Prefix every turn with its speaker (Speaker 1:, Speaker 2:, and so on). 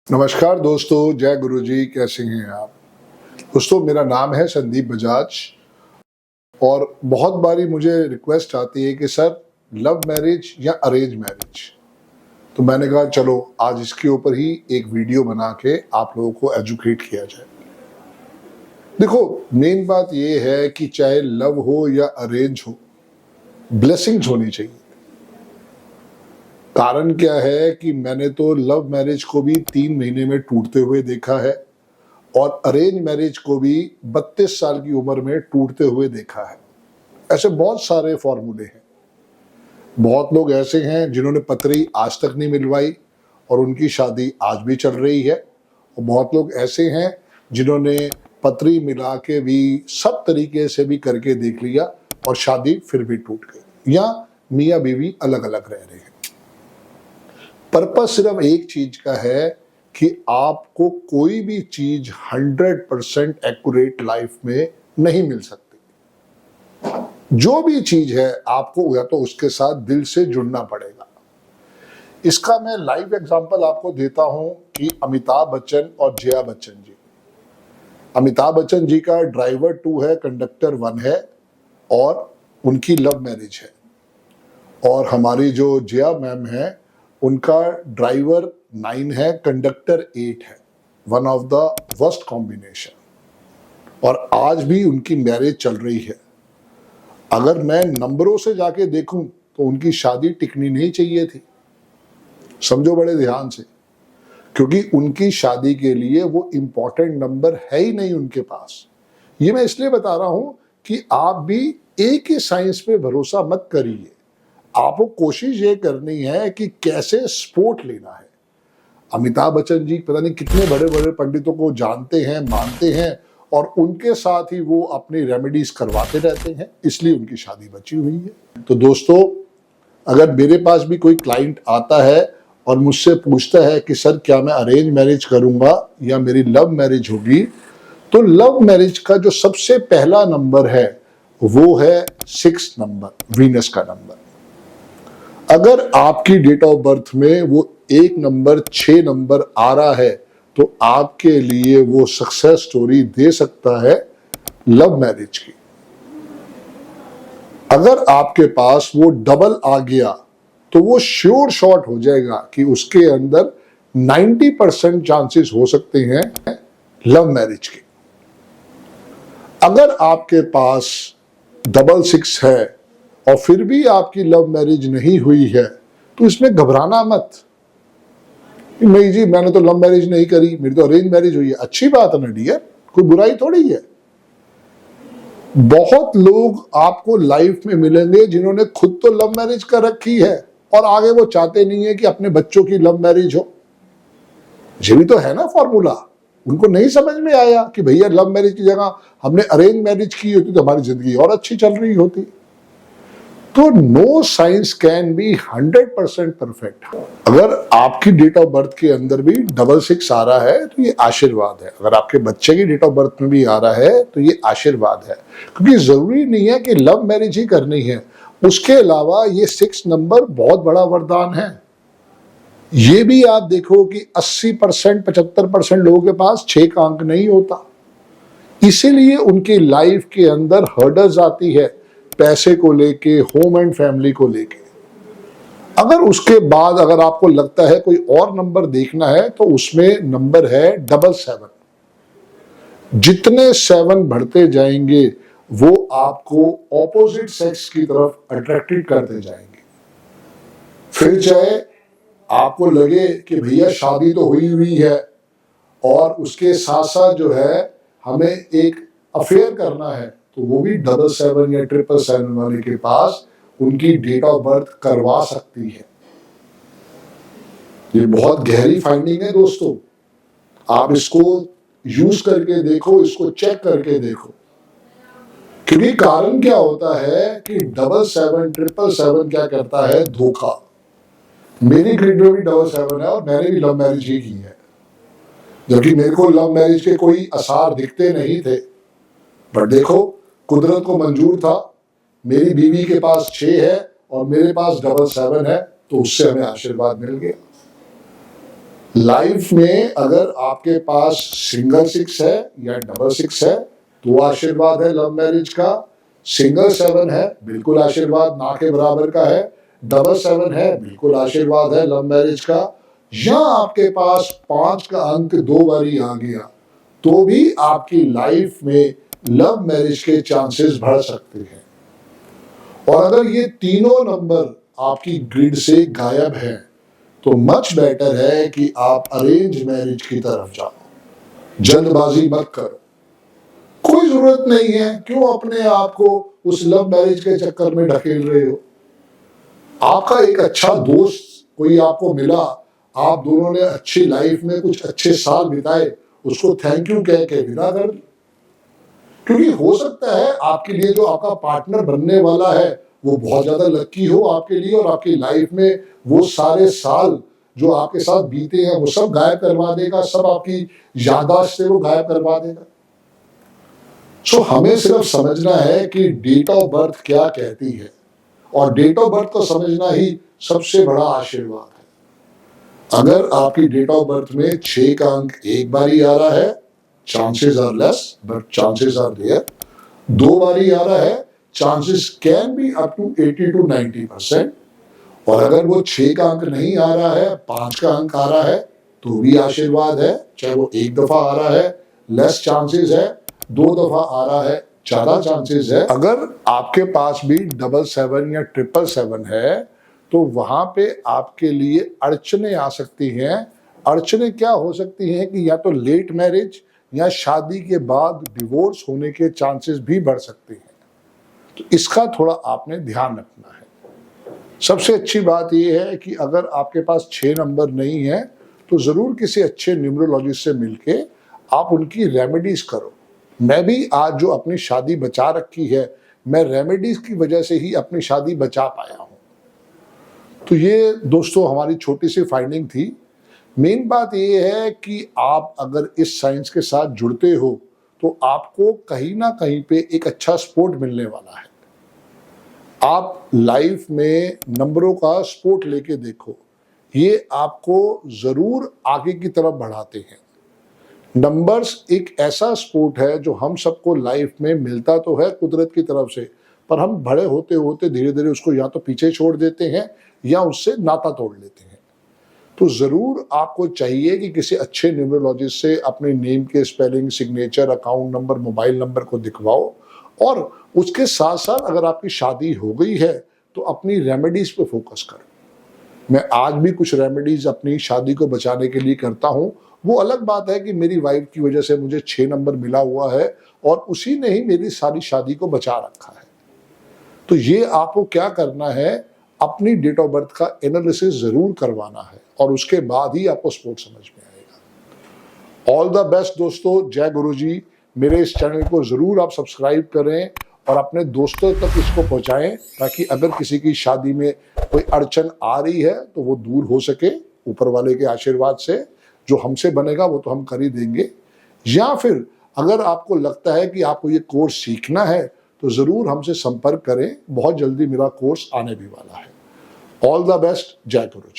Speaker 1: नमस्कार दोस्तों, जय गुरुजी। कैसे हैं आप दोस्तों? मेरा नाम है संदीप बजाज और बहुत बारी मुझे रिक्वेस्ट आती है कि सर लव मैरिज या अरेंज मैरिज। तो मैंने कहा चलो आज इसके ऊपर ही एक वीडियो बना के आप लोगों को एजुकेट किया जाए। देखो, मेन बात ये है कि चाहे लव हो या अरेंज हो, ब्लेसिंग्स होनी चाहिए। कारण क्या है कि मैंने तो लव मैरिज को भी 3 महीने में टूटते हुए देखा है और अरेंज मैरिज को भी 32 साल की उम्र में टूटते हुए देखा है। ऐसे बहुत सारे फॉर्मूले हैं। बहुत लोग ऐसे हैं जिन्होंने पत्री आज तक नहीं मिलवाई और उनकी शादी आज भी चल रही है, और बहुत लोग ऐसे हैं जिन्होंने पत्री मिला के भी सब तरीके से भी करके देख लिया और शादी फिर भी टूट गई, या मियाँ बीवी अलग अलग रह रहे हैं। पर्पस सिर्फ एक चीज का है कि आपको कोई भी चीज 100% एक्यूरेट लाइफ में नहीं मिल सकती। जो भी चीज है आपको या तो उसके साथ दिल से जुड़ना पड़ेगा। इसका मैं लाइव एग्जांपल आपको देता हूं कि अमिताभ बच्चन और जया बच्चन जी। अमिताभ बच्चन जी का ड्राइवर 2 है, कंडक्टर 1 है और उनकी लव मैरिज है। और हमारी जो जया मैम है उनका ड्राइवर 9 है, कंडक्टर 8 है। One of the worst combination. और आज भी उनकी मैरिज चल रही है। अगर मैं नंबरों से जाके देखूं तो उनकी शादी टिकनी नहीं चाहिए थी। समझो बड़े ध्यान से, क्योंकि उनकी शादी के लिए वो इंपॉर्टेंट नंबर है ही नहीं उनके पास। ये मैं इसलिए बता रहा हूं कि आप भी एक ही साइंस पे भरोसा मत करिए। आपको कोशिश ये करनी है कि कैसे सपोर्ट लेना है। अमिताभ बच्चन जी पता नहीं कितने बड़े बड़े पंडितों को जानते हैं, मानते हैं, और उनके साथ ही वो अपनी रेमेडीज करवाते रहते हैं, इसलिए उनकी शादी बची हुई है। तो दोस्तों, अगर मेरे पास भी कोई क्लाइंट आता है और मुझसे पूछता है कि सर क्या मैं अरेंज मैरिज करूंगा या मेरी लव मैरिज होगी, तो लव मैरिज का जो सबसे पहला नंबर है वो है 6 नंबर, वीनस का नंबर। अगर आपकी डेट ऑफ बर्थ में वो 1 नंबर 6 नंबर आ रहा है तो आपके लिए वो सक्सेस स्टोरी दे सकता है लव मैरिज की। अगर आपके पास वो डबल आ गया तो वो श्योर शॉट हो जाएगा कि उसके अंदर 90% चांसेस हो सकते हैं लव मैरिज के। अगर आपके पास 666 है और फिर भी आपकी लव मैरिज नहीं हुई है तो इसमें घबराना मत। नहीं जी, मैंने तो लव मैरिज नहीं करी, मेरी तो अरेंज मैरिज हुई है। अच्छी बात है ना डियर, कोई बुराई थोड़ी है। बहुत लोग आपको लाइफ में मिलेंगे जिन्होंने खुद तो लव मैरिज कर रखी है और आगे वो चाहते नहीं है कि अपने बच्चों की लव मैरिज हो। ये भी तो है ना फॉर्मूला। उनको नहीं समझ में आया कि भैया लव मैरिज की जगह हमने अरेंज मैरिज की होती तो हमारी जिंदगी और अच्छी चल रही होती। तो no science can be 100% perfect. अगर आपकी डेट ऑफ बर्थ के अंदर भी 66 आ रहा है तो ये आशीर्वाद है। अगर आपके बच्चे की डेट ऑफ बर्थ में भी आ रहा है तो ये आशीर्वाद है, क्योंकि जरूरी नहीं है कि लव मैरिज ही करनी है। उसके अलावा ये 6 नंबर बहुत बड़ा वरदान है। ये भी आप देखो कि 80% 75% लोगों के पास 6 का अंक नहीं होता, इसीलिए उनकी लाइफ के अंदर हर्डल्स आती है, पैसे को लेके, होम एंड फैमिली को लेके। अगर उसके बाद अगर आपको लगता है कोई और नंबर देखना है तो उसमें नंबर है 77। जितने 7 बढ़ते जाएंगे वो आपको ऑपोजिट सेक्स की तरफ अट्रैक्टेड करते जाएंगे। फिर चाहे आपको लगे कि भैया शादी तो हुई हुई है और उसके साथ साथ जो है हमें एक अफेयर करना है, तो वो भी 77 या 777 वाले के पास उनकी डेट ऑफ बर्थ करवा सकती है। ये बहुत गहरी फाइंडिंग है दोस्तों। आप इसको यूज करके देखो, इसको चेक करके देखो। क्योंकि कारण क्या होता है कि 77 777 क्या करता है, धोखा। मेरी ग्रिड में भी 77 है और मैंने भी लव मैरिज ही की है, जबकि मेरे को लव मैरिज के कोई आसार दिखते नहीं थे। पर देखो, कुदरत को मंजूर था, मेरी बीवी के पास 6 है और मेरे पास 77 है, तो उससे हमें आशीर्वाद मिल गया। लाइफ में अगर आपके पास सिंगल 6 है या डबल 6 है तो आशीर्वाद है लव मैरिज का। सिंगल 7 है बिल्कुल आशीर्वाद ना के बराबर का है। डबल 7 है बिल्कुल आशीर्वाद है लव मैरिज का। या आपके पास 5 का अंक 2 बारी आ गया तो भी आपकी लाइफ में लव मैरिज के चांसेस बढ़ सकते हैं। और अगर ये तीनों नंबर आपकी ग्रिड से गायब है तो मच बेटर है कि आप अरेंज मैरिज की तरफ जाओ। जल्दबाजी मत करो, कोई जरूरत नहीं है, क्यों अपने आप को उस लव मैरिज के चक्कर में ढकेल रहे हो। आपका एक अच्छा दोस्त कोई आपको मिला, आप दोनों ने अच्छी लाइफ में कुछ अच्छे साल बिताए, उसको थैंक यू कह के विदा कर दो। क्योंकि हो सकता है आपके लिए जो आपका पार्टनर बनने वाला है वो बहुत ज्यादा लकी हो आपके लिए, और आपकी लाइफ में वो सारे साल जो आपके साथ बीते हैं वो सब गायब करवा देगा, सब आपकी याददाश्त से वो गायब करवा देगा। सो हमें सिर्फ समझना है कि डेट ऑफ बर्थ क्या कहती है, और डेट ऑफ बर्थ को समझना ही सबसे बड़ा आशीर्वाद है। अगर आपकी डेट ऑफ बर्थ में 6 का अंक एक बारी आ रहा है, chances are less but chances are there. 2 बारी आ रहा है, chances can be up to 80 to 90%। और अगर वो 6 का अंक नहीं आ रहा है, 5 का अंक आ रहा है तो भी आशीर्वाद है। चाहे वो एक दफा आ रहा है लेस चांसेस है, 2 दफा आ रहा है ज्यादा चांसेस है। अगर आपके पास भी डबल 7 या ट्रिपल 7 है तो वहां पे आपके लिए अड़चने आ सकती हैं। अड़चने क्या हो सकती हैं कि या तो लेट मैरिज या शादी के बाद डिवोर्स होने के चांसेस भी बढ़ सकते हैं। तो इसका थोड़ा आपने ध्यान रखना है। सबसे अच्छी बात यह है कि अगर आपके पास 6 नंबर नहीं है तो जरूर किसी अच्छे न्यूमरोलॉजिस्ट से मिलके आप उनकी रेमेडीज करो। मैं भी आज जो अपनी शादी बचा रखी है, मैं रेमेडीज की वजह से ही अपनी शादी बचा पाया हूं। तो ये दोस्तों हमारी छोटी सी फाइंडिंग थी। मेन बात यह है कि आप अगर इस साइंस के साथ जुड़ते हो तो आपको कहीं ना कहीं पे एक अच्छा सपोर्ट मिलने वाला है। आप लाइफ में नंबरों का सपोर्ट लेके देखो, ये आपको जरूर आगे की तरफ बढ़ाते हैं। नंबर्स एक ऐसा सपोर्ट है जो हम सबको लाइफ में मिलता तो है कुदरत की तरफ से, पर हम बड़े होते होते धीरे धीरे उसको या तो पीछे छोड़ देते हैं या उससे नाता तोड़ लेते हैं। तो जरूर आपको चाहिए कि किसी अच्छे न्यूमरोलॉजिस्ट से अपने नेम के spelling, signature, account number, mobile number को दिखवाओ। और उसके साथ साथ अगर आपकी शादी हो गई है तो अपनी रेमेडीज पे फोकस करो। मैं आज भी कुछ रेमेडीज अपनी शादी को बचाने के लिए करता हूं। वो अलग बात है कि मेरी वाइफ की वजह से मुझे 6 नंबर मिला हुआ है और उसी ने ही मेरी सारी शादी को बचा रखा है। तो ये आपको क्या करना है, अपनी डेट ऑफ बर्थ का एनालिसिस जरूर करवाना है और उसके बाद ही आपको स्पोर्ट समझ में आएगा। ऑल द बेस्ट दोस्तों, जय गुरु जी। मेरे इस चैनल को जरूर आप सब्सक्राइब करें और अपने दोस्तों तक इसको पहुंचाएं, ताकि अगर किसी की शादी में कोई अड़चन आ रही है तो वो दूर हो सके ऊपर वाले के आशीर्वाद से। जो हमसे बनेगा वो तो हम कर ही देंगे। या फिर अगर आपको लगता है कि आपको ये कोर्स सीखना है तो जरूर हमसे संपर्क करें, बहुत जल्दी मेरा कोर्स आने भी वाला है। ऑल द बेस्ट, जय गुरु जी।